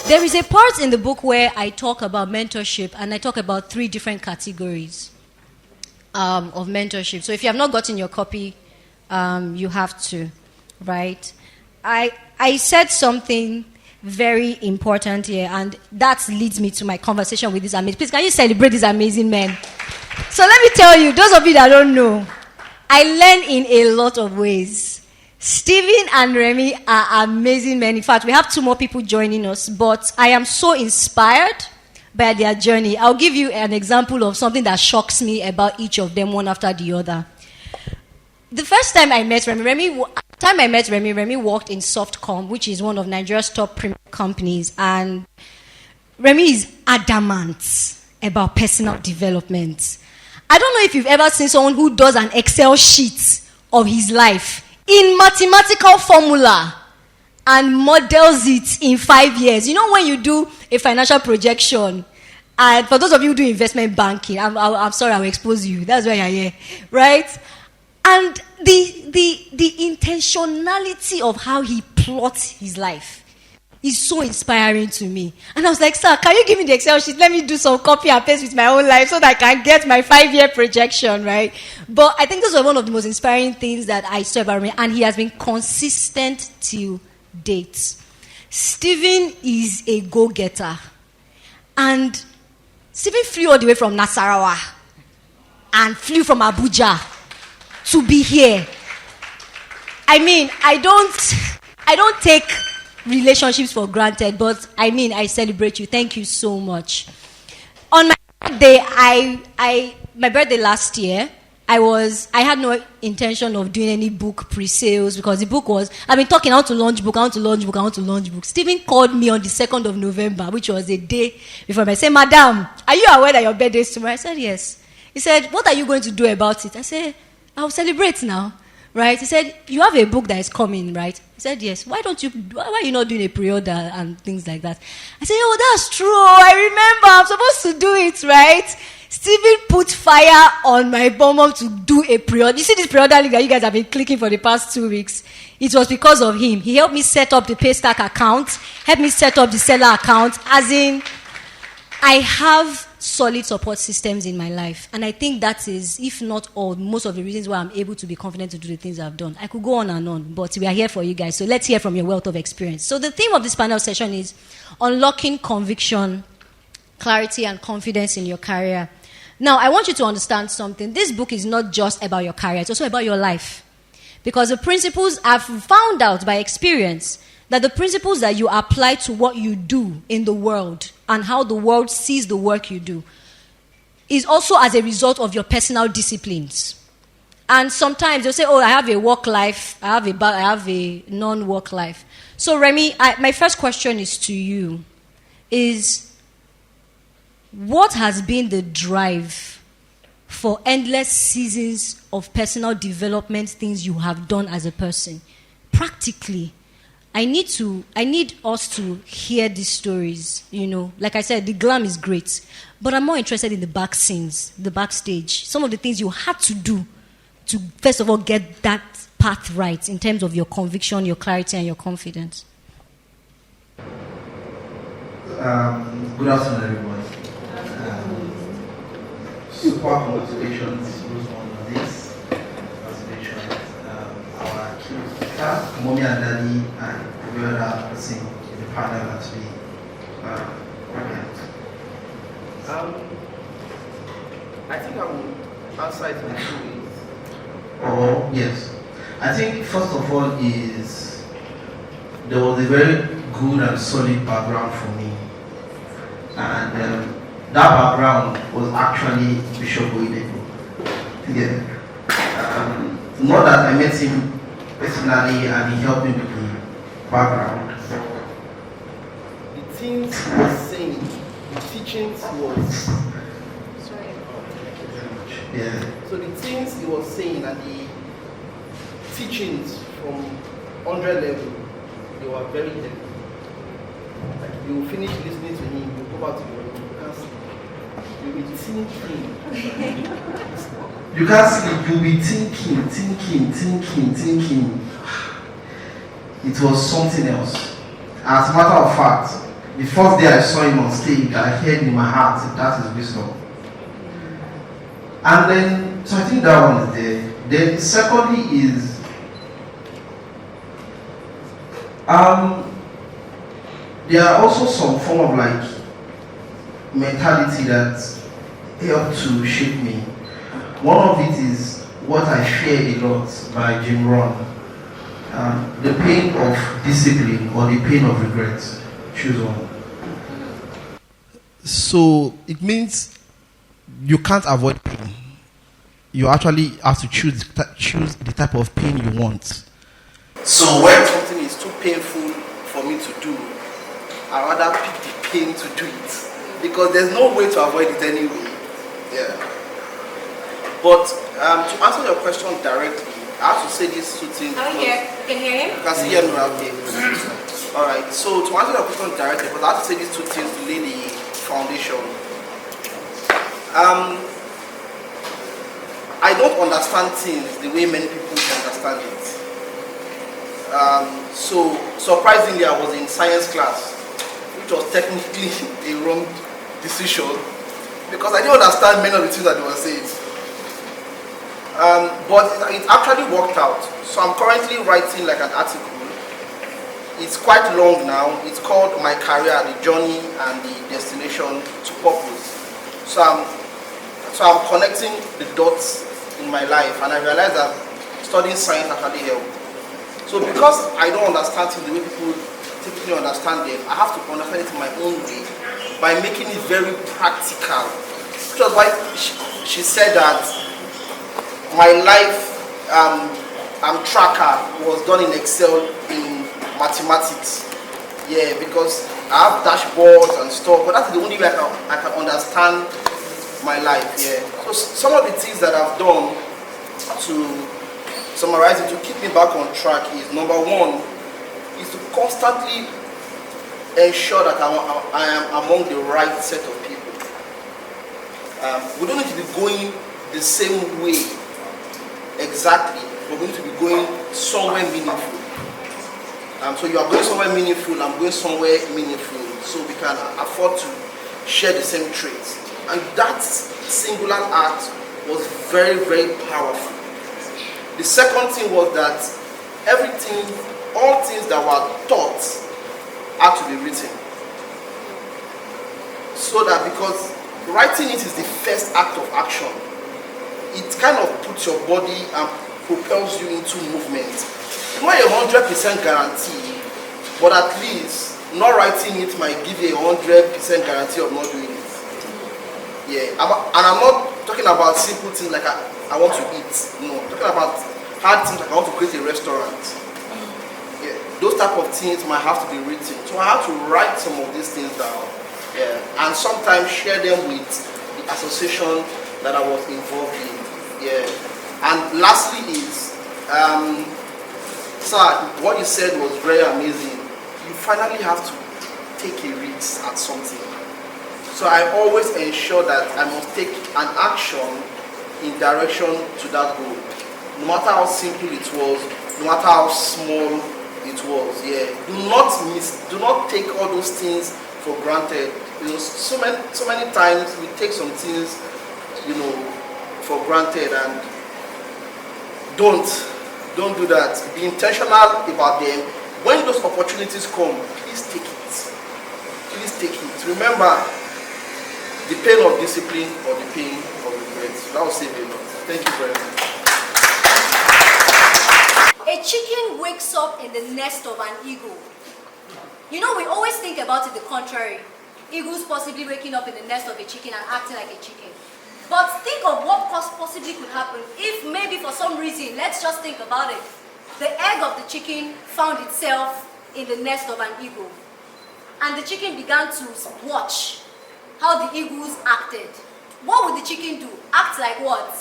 There is a part in the book where I talk about mentorship, and I talk about 3 different categories of mentorship. So if you have not gotten your copy, you have to, right? I said something very important here, and that leads me to my conversation with this amazing. Please, can you celebrate this amazing man? So let me tell you, those of you that don't know, I learn in a lot of ways. Stephen and Remi are amazing men. In fact, we have 2 more people joining us, but I am so inspired by their journey. I'll give you an example of something that shocks me about each of them, one after the other. The first time I met Remi, Remi worked in Softcom, which is one of Nigeria's top premium companies, and Remi is adamant about personal development. I don't know if you've ever seen someone who does an Excel sheet of his life in mathematical formula and models it in 5 years. You know when you do a financial projection, and for those of you who do investment banking, I'm sorry, I'll expose you. That's why you're here, right? And the intentionality of how he plots his life is so inspiring to me. And I was like, sir, can you give me the Excel sheet? Let me do some copy and paste with my own life so that I can get my 5-year projection, right? But I think those were one of the most inspiring things that I saw about him, and he has been consistent till date. Stephen is a go-getter. And Stephen flew all the way from Nasarawa and flew from Abuja to be here. I mean, I don't take relationships for granted, but I mean, I celebrate you. Thank you so much. On my birthday, my birthday last year, I had no intention of doing any book pre-sales because the book was, I've been talking, I want to launch book. Stephen called me on the 2nd of November, which was a day before. I said, Madam, are you aware that your birthday is tomorrow? I said, yes. He said, what are you going to do about it? I said, I'll celebrate now. Right? He said, you have a book that is coming, right? He said, yes. Why are you not doing a pre-order and things like that? I said, oh, that's true. I remember. I'm supposed to do it, right? Stephen put fire on my bum to do a pre-order. You see this pre-order link that you guys have been clicking for the past 2 weeks? It was because of him. He helped me set up the Paystack account, helped me set up the seller account, as in, I have solid support systems in my life. And I think that is, if not all, most of the reasons why I'm able to be confident to do the things I've done. I could go on and on, but we are here for you guys. So let's hear from your wealth of experience. So the theme of this panel session is unlocking conviction, clarity, and confidence in your career. Now, I want you to understand something. This book is not just about your career. It's also about your life. Because the principles I've found out by experience that the principles that you apply to what you do in the world and how the world sees the work you do is also as a result of your personal disciplines. And sometimes they'll say, oh, I have a work life, I have a non-work life. So Remi, my first question is to you, is what has been the drive for endless seasons of personal development things you have done as a person? Practically, I need us to hear these stories, you know. Like I said, the glam is great, but I'm more interested in the back scenes, the backstage, some of the things you had to do to, first of all, get that path right in terms of your conviction, your clarity, and your confidence. Good afternoon, everyone. Super congratulations, Rosemond, on this. Congratulations. Our kids, mommy and daddy, and every other person in the panel actually brilliant. I think I will answer it in 2 ways. Oh, yes. I think first of all is there was a very good and solid background for me. And that background was actually Bishop Oyedepo. Yeah. Not that I met him personally and he helped me with the background. The things he was saying, the teachings was... Yeah. So the things he was saying and the teachings from 100 level, they were very heavy. Like you will finish listening to him, you go back to your room, you can't sleep. You'll be thinking. You can't sleep, you'll be thinking. It was something else. As a matter of fact, The first day I saw him on stage, I heard in my heart that is wisdom. And then, so I think that one is there. Then secondly is, there are also some form of like mentality that helped to shape me. One of it is What I Fear a Lot by Jim Rohn. The pain of discipline or the pain of regret. Choose one. So it means you can't avoid pain. You actually have to choose the type of pain you want. So when something is too painful for me to do, I rather pick the pain to do it, because there's no way to avoid it anyway. Yeah. But to answer your question directly, I have to say these two things. Are we here? Can you hear him? You can see him now. Okay. Alright, so to answer your question directly, but I have to say these two things to lay the foundation. I don't understand things the way many people understand it. So surprisingly, I was in science class, which was technically a wrong decision, because I didn't understand many of the things that they were saying. But it actually worked out. So I'm currently writing like an article. It's quite long now. It's called My Career, the Journey and the Destination to Purpose. So I'm connecting the dots in my life, and I realized that studying science actually helped. So because I don't understand things the way people typically understand them, I have to understand it in my own way by making it very practical. Which was why she said that my life tracker was done in Excel in mathematics. Yeah, because I have dashboards and stuff, but that's the only way I can understand my life. Yeah. So some of the things that I've done to summarize it, to keep me back on track, is number one is to constantly ensure that I am among the right set of people. We don't need to be going the same way exactly, but we need to be going somewhere meaningful. So you are going somewhere meaningful, I'm going somewhere meaningful, so we can afford to share the same traits. And that singular act was very, very powerful. The second thing was that all things that were taught had to be written. So that, because writing it is the first act of action, it kind of puts your body and propels you into movement. It's not a 100% guarantee, but at least not writing it might give you a 100% guarantee of not doing it. Yeah, and I'm not talking about simple things like I want to eat. No, I'm talking about hard things like I want to create a restaurant. Yeah, those type of things might have to be written. So I have to write some of these things down. Yeah, and sometimes share them with the association that I was involved in. Yeah, and lastly is, sir, what you said was very amazing. You finally have to take a risk at something. So I always ensure that I must take an action in direction to that goal. No matter how simple it was, no matter how small it was. Yeah. Do not take all those things for granted. You know, so many times we take some things, you know, for granted, and don't do that. Be intentional about them. When those opportunities come, please take it. Please take it. Remember, the pain of discipline or the pain of regret. That will save you a lot. Thank you very much. A chicken wakes up in the nest of an eagle. You know, we always think about it the contrary. Eagles possibly waking up in the nest of a chicken and acting like a chicken. But think of what possibly could happen if maybe for some reason, let's just think about it, the egg of the chicken found itself in the nest of an eagle. And the chicken began to watch how the eagles acted. What would the chicken do? Act like what?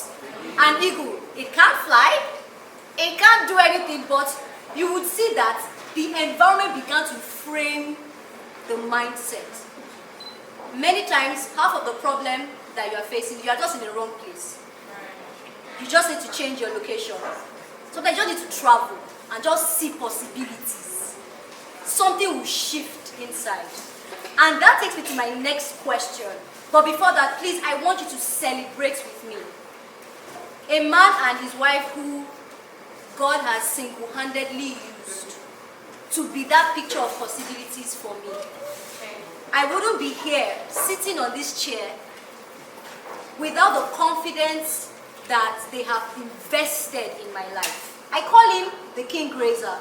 An eagle. It can't fly, it can't do anything, but you would see that the environment began to frame the mindset. Many times, half of the problem that you are facing, you are just in the wrong place. You just need to change your location. Sometimes you just need to travel and just see possibilities. Something will shift inside. And that takes me to my next question. But before that, please, I want you to celebrate with me. A man and his wife who God has single-handedly used to be that picture of possibilities for me. I wouldn't be here, sitting on this chair, without the confidence that they have invested in my life. I call him the King Grazer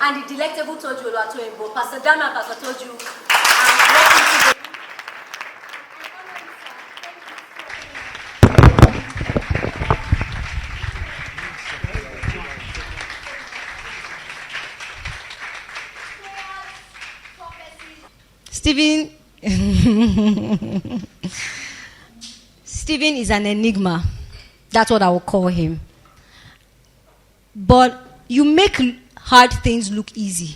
and the delectable Toju Oluwatoyinbo. Pastor Dana and Pastor Toju. Stephen is an enigma. That's what I will call him. But you make hard things look easy.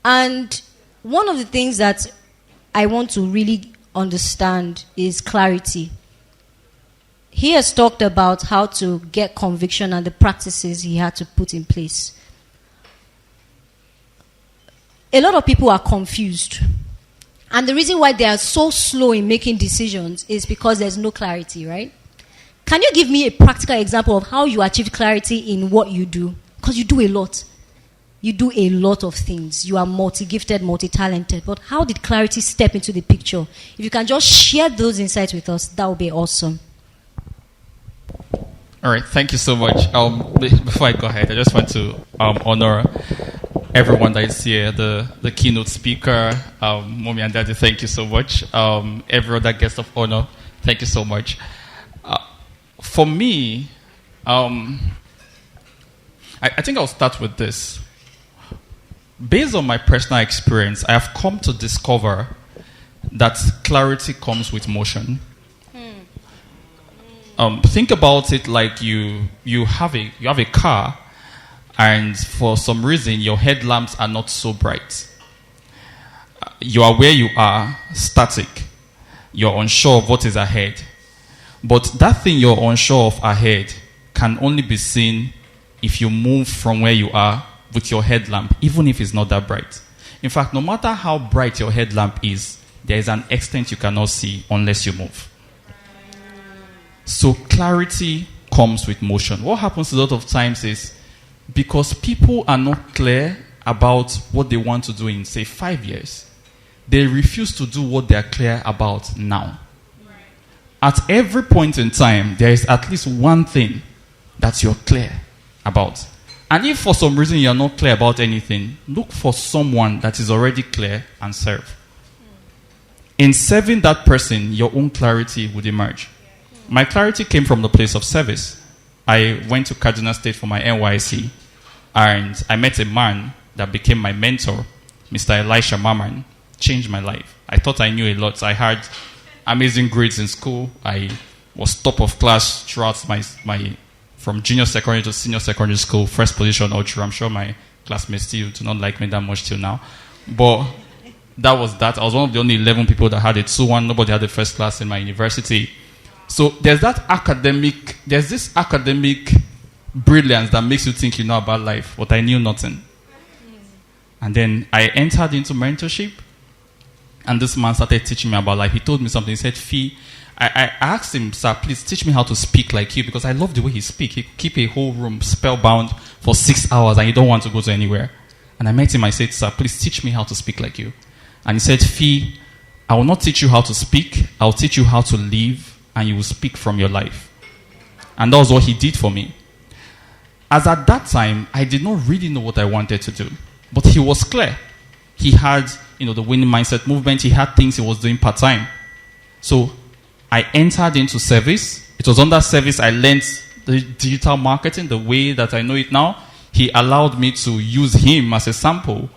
And one of the things that I want to really understand is clarity. He has talked about how to get conviction and the practices he had to put in place. A lot of people are confused. And the reason why they are so slow in making decisions is because there's no clarity, right? Can you give me a practical example of how you achieve clarity in what you do? Because you do a lot. You do a lot of things. You are multi-gifted, multi-talented. But how did clarity step into the picture? If you can just share those insights with us, that would be awesome. All right, thank you so much. Before I go ahead, I just want to honor everyone that is here, the keynote speaker, Mommy and Daddy, thank you so much. Every other guest of honor, thank you so much. For me, I think I'll start with this. Based on my personal experience, I have come to discover that clarity comes with motion. Think about it like you have a car, and for some reason your headlamps are not so bright. You are where you are, static. You're unsure of what is ahead. But that thing you're unsure of ahead can only be seen if you move from where you are with your headlamp, even if it's not that bright. In fact, no matter how bright your headlamp is, there is an extent you cannot see unless you move. So clarity comes with motion. What happens a lot of times is because people are not clear about what they want to do in, say, 5 years, they refuse to do what they are clear about now. At every point in time, there is at least one thing that you're clear about. And if for some reason you're not clear about anything, look for someone that is already clear and serve. In serving that person, your own clarity would emerge. My clarity came from the place of service. I went to Kaduna State for my NYC, and I met a man that became my mentor, Mr. Elisha Maman. Changed my life. I thought I knew a lot. I had amazing grades in school. I was top of class throughout my from junior secondary to senior secondary school, first position all through. I'm sure my classmates still do not like me that much till now. But that was that. I was one of the only 11 people that had a 2-1. Nobody had the first class in my university. So there's this academic brilliance that makes you think you know about life, but I knew nothing. And then I entered into mentorship, and this man started teaching me about life. He told me something. He said, Fee, I asked him, sir, please teach me how to speak like you, because I love the way he speaks. He keep a whole room spellbound for 6 hours, and you don't want to go to anywhere. And I met him. I said, sir, please teach me how to speak like you. And he said, Fee, I will not teach you how to speak. I will teach you how to live, and you will speak from your life. And that was what he did for me. As at that time, I did not really know what I wanted to do. But he was clear. He had, the winning mindset movement. He had things he was doing part-time. So I entered into service. It was under service I learned the digital marketing, the way that I know it now. He allowed me to use him as a sample.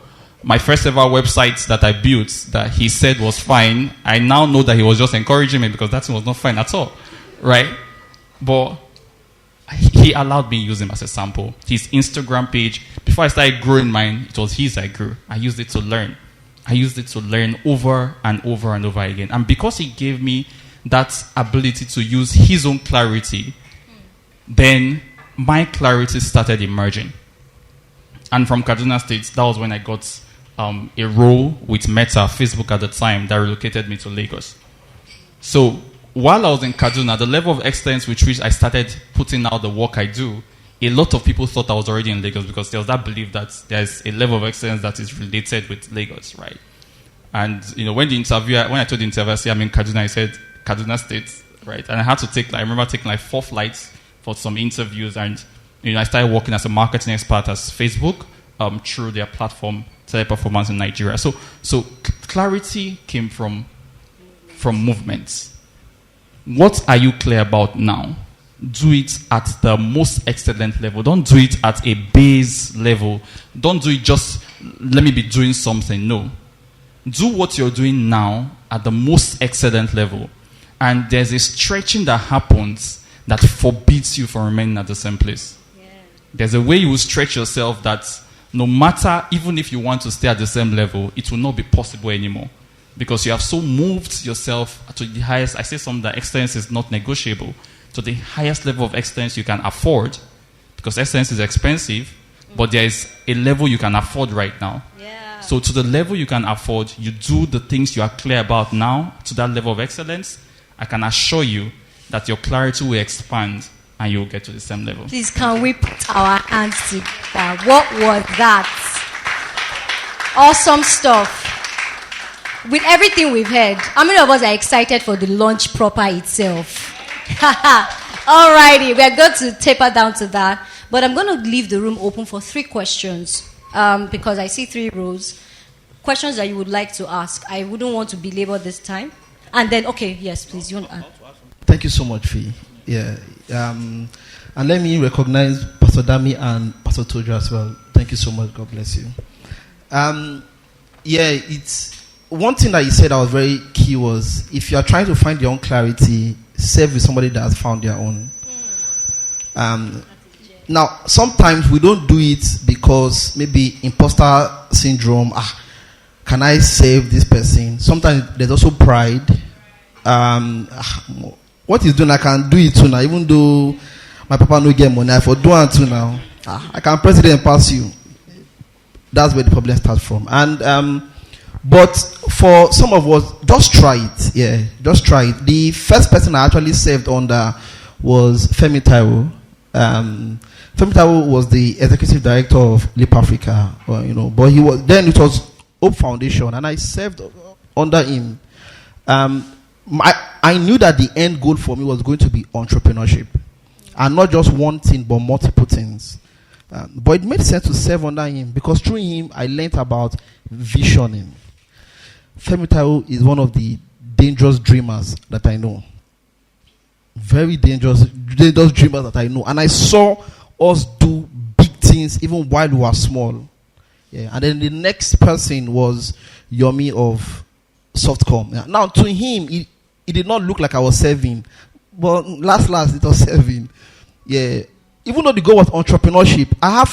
My first ever website that I built that he said was fine, I now know that he was just encouraging me because that thing was not fine at all, right? But he allowed me to use him as a sample. His Instagram page, before I started growing mine, it was his I grew. I used it to learn. I used it to learn over and over and over again. And because he gave me that ability to use his own clarity, then my clarity started emerging. And from Kaduna State, that was when I got a role with Meta, Facebook at the time, that relocated me to Lagos. So while I was in Kaduna, the level of excellence with which I started putting out the work I do, a lot of people thought I was already in Lagos because there was that belief that there's a level of excellence that is related with Lagos, right? And, when I told the interviewer, I said I'm in Kaduna, I said Kaduna State, right? And I had to I remember taking 4 flights for some interviews, and, I started working as a marketing expert as Facebook through their platform, Teleperformance in Nigeria. So clarity came from movements. What are you clear about now? Do it at the most excellent level. Don't do it at a base level. Don't do it just, let me be doing something. No. Do what you're doing now at the most excellent level. And there's a stretching that happens that forbids you from remaining at the same place. Yeah. There's a way you will stretch yourself that no matter, even if you want to stay at the same level, it will not be possible anymore. Because you have so moved yourself to the highest. I say something that excellence is not negotiable. To the highest level of excellence you can afford, because excellence is expensive, but there is a level you can afford right now. Yeah. So to the level you can afford, you do the things you are clear about now to that level of excellence. I can assure you that your clarity will expand and you will get to the same level. Please, can we put our hands together? What was that? Awesome stuff. With everything we've heard, how many of us are excited for the launch proper itself? Alrighty, we're going to taper down to that. But I'm going to leave the room open for 3 questions because I see 3 rows. Questions that you would like to ask. I wouldn't want to belabor this time. And then, okay, yes, please. You want to ask? Thank you so much, Fee. Yeah. And let me recognize Pastor Dami and Pastor Tojo as well. Thank you so much. God bless you. It's one thing that you said that was very key was if you are trying to find your own clarity, serve with somebody that has found their own. Now, sometimes we don't do it because maybe imposter syndrome. Can I save this person? Sometimes there's also pride. What he's doing, I can do it too now. Even though my papa no get money, I for do it too now. I can president pass you. That's where the problem starts from. And but for some of us, just try it. Yeah, just try it. The first person I actually saved under was Femi Taiwo. Femi Taiwo was the executive director of Leap Africa. But it was Hope Foundation, and I served under him. I knew that the end goal for me was going to be entrepreneurship, and not just one thing, but multiple things. But it made sense to serve under him because through him I learned about visioning. Femi Taiwo is one of the dangerous dreamers that I know. Very dangerous dreamers that I know. And I saw us do big things even while we were small. Yeah. And then the next person was Yomi of Softcom. Yeah. Now to him, it did not look like I was serving. But last it was serving. Yeah. Even though the goal was entrepreneurship, I have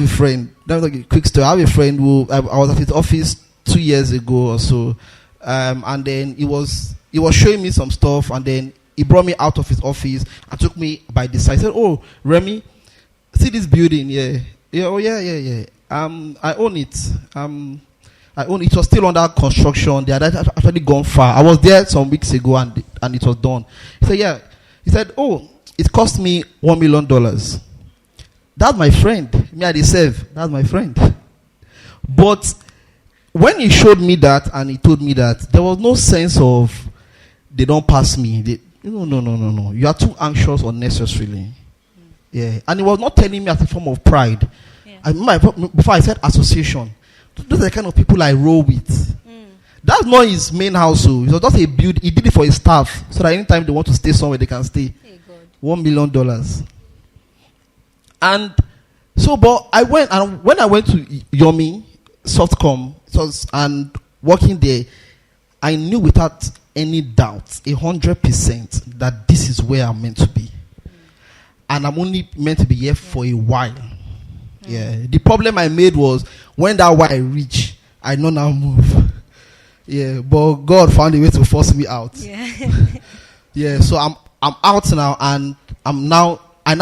a friend, let me give a quick story. I have a friend who, I was at his office 2 years ago or so, and then he was showing me some stuff, and then he brought me out of his office and took me by the side. He said, "Oh, Remi, see this building? Yeah. I own it. It was still under construction. They had actually gone far. I was there some weeks ago, and it was done." He said, "Yeah." He said, "Oh, it cost me $1 million. That's my friend. Me, I deserve. That's my friend." But when he showed me that and he told me that, there was no sense of they don't pass me. No. You are too anxious unnecessarily. Yeah. And he was not telling me as a form of pride. Yeah. I remember before I said association. Those are the kind of people I roll with. That's not his main household. It was just a build. He did it for his staff so that anytime they want to stay somewhere, they can stay. $1 million. And so, but I went, and when I went to Yomi, Softcom, and working there, I knew without any doubt, 100%, that this is where I'm meant to be. And I'm only meant to be here for a while. Yeah. The problem I made was when that while reached, I know now move. Yeah. But God found a way to force me out. Yeah. Yeah. So I'm out now, and I now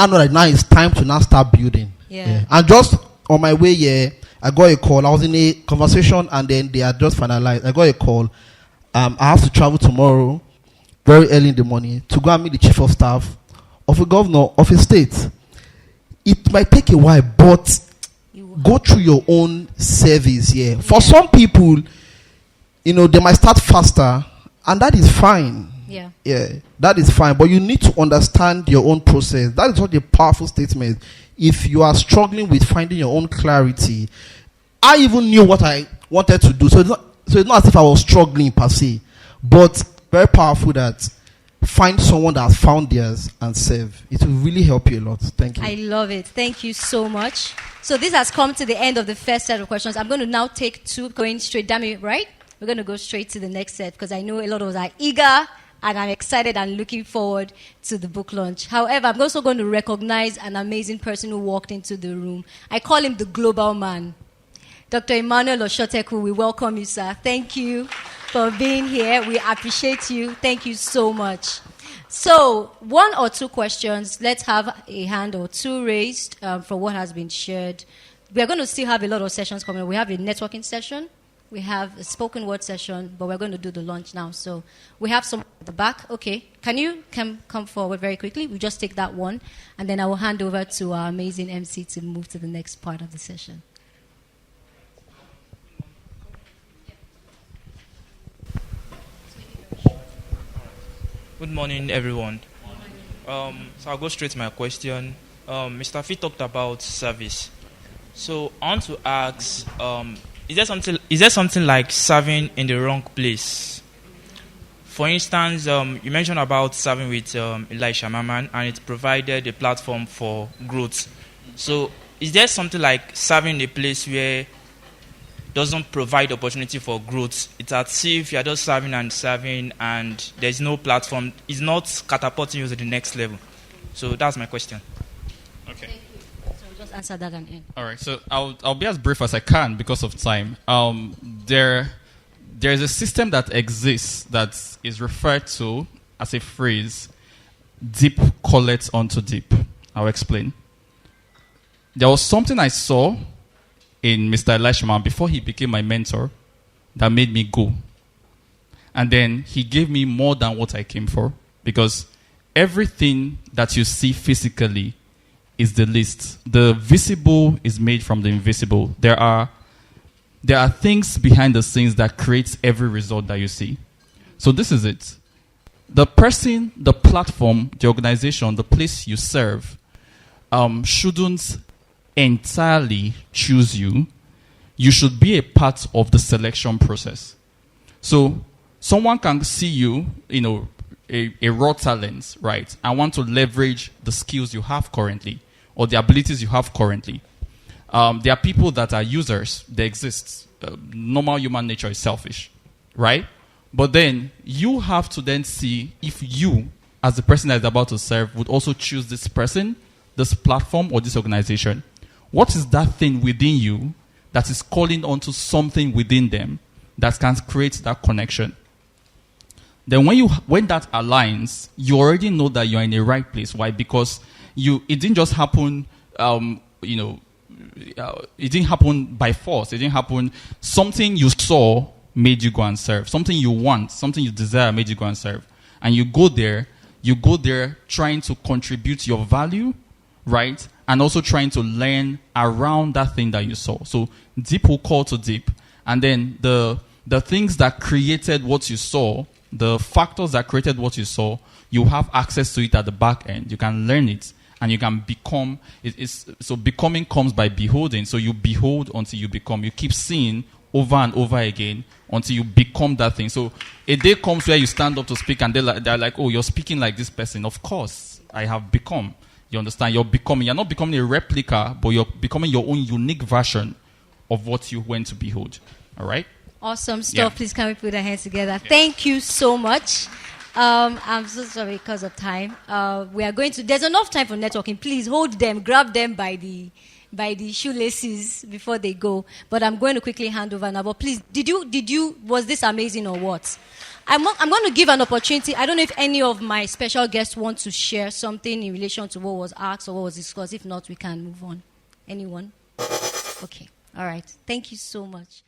know that now it's time to now start building. Yeah. And just on my way here, I got a call. I was in a conversation and then they had just finalized. I got a call. I have to travel tomorrow, very early in the morning, to go and meet the chief of staff of a governor of a state. It might take a while, but go through your own service here. For some people, they might start faster, and that is fine. Yeah, that is fine. But you need to understand your own process. That is not a powerful statement. If you are struggling with finding your own clarity, I even knew what I wanted to do. So it's not as if I was struggling per se, but very powerful that find someone that has found theirs and serve. It will really help you a lot. Thank you. I love it. Thank you so much. So this has come to the end of the first set of questions. I'm going to now take two, going straight. Dami, right? We're going to go straight to the next set because I know a lot of us are eager and I'm excited and looking forward to the book launch. However, I'm also going to recognize an amazing person who walked into the room. I call him the global man. Dr. Emmanuel Oshoteku, we welcome you, sir. Thank you for being here. We appreciate you. Thank you so much. So, one or two questions. Let's have a hand or two raised for what has been shared. We are going to still have a lot of sessions coming. We have a networking session. We have a spoken word session, but we're going to do the launch now. So we have some at the back. Okay, can you come forward very quickly? We just take that one, and then I will hand over to our amazing MC to move to the next part of the session. Good morning, everyone. So I'll go straight to my question. Mr. Fee talked about service. So I want to ask, is there something like serving in the wrong place? For instance, you mentioned about serving with Elisha Maman, and it provided a platform for growth. So is there something like serving in a place where doesn't provide opportunity for growth? It's as if you're just serving and there's no platform. It's not catapulting you to the next level. So that's my question. Okay. Thank you. So we'll just answer that and end. All right. So I'll be as brief as I can because of time. There's a system that exists that is referred to as a phrase, deep collects onto deep. I'll explain. There was something I saw in Mr. Elisha before he became my mentor that made me go. And then he gave me more than what I came for, because everything that you see physically is the list. The visible is made from the invisible. There are things behind the scenes that creates every result that you see. So this is it. The person, the platform, the organization, the place you serve shouldn't entirely choose you. You should be a part of the selection process. So someone can see you, a raw talent, right, and want to leverage the skills you have currently or the abilities you have currently. There are people that are users. They exist. Normal human nature is selfish, right? But then you have to then see if you, as the person that is about to serve, would also choose this person, this platform, or this organization. What is that thing within you that is calling onto something within them that can create that connection? Then when that aligns, you already know that you're in the right place. Why? Because it didn't just happen, it didn't happen by force. It didn't happen. Something you saw made you go and serve. Something you want, something you desire made you go and serve. And you go there trying to contribute your value, right? And also trying to learn around that thing that you saw. So deep will call to deep. And then the things that created what you saw, the factors that created what you saw, you have access to it at the back end. You can learn it and you can become. So becoming comes by beholding. So you behold until you become. You keep seeing over and over again until you become that thing. So a day comes where you stand up to speak and they're like, oh, you're speaking like this person. Of course, I have become. You understand? You're not becoming a replica, but you're becoming your own unique version of what you went to behold. All right? Awesome stuff. Yeah. Please can we put our hands together? Yeah. Thank you so much. I'm so sorry because of time. There's enough time for networking. Please hold them, grab them by the shoelaces before they go. But I'm going to quickly hand over now. But please, was this amazing or what? I'm going to give an opportunity. I don't know if any of my special guests want to share something in relation to what was asked or what was discussed. If not, we can move on. Anyone? Okay. All right. Thank you so much.